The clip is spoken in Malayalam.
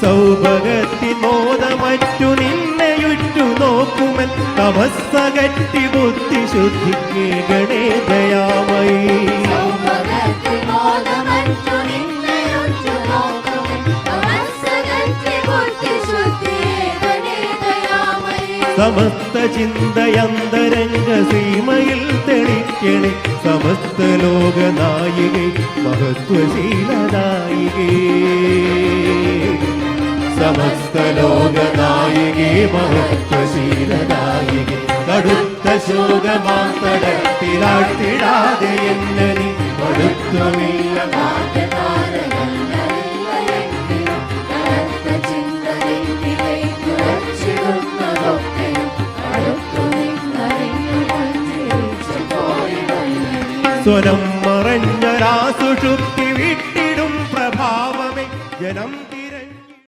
സൗഭഗത്തിനോദമറ്റു നിന്നെയുറ്റു നോക്കുമൻ തമസ്സകറ്റി ബുദ്ധിശുദ്ധിക്ക് ഗണേ ദയാമയി. സമസ്ത ചിന്തയന്തരംഗ സീമയിൽ തെളിക്കണേ സമസ്ത ലോകനായികേ മഹത്വശീലനായികേ. സമസ്ത ലോകനായികേ മഹത്വശീലനായികേ. കടുത്ത ശോകമാത്തടത്തിലാഴ്ത്തിടാതെ എന്നെ നീ മടുത്വമില്ല സ്വരം മറഞ്ഞൊരാസുഷുപ്തി വിട്ടിടും പ്രഭാവമേ ജനം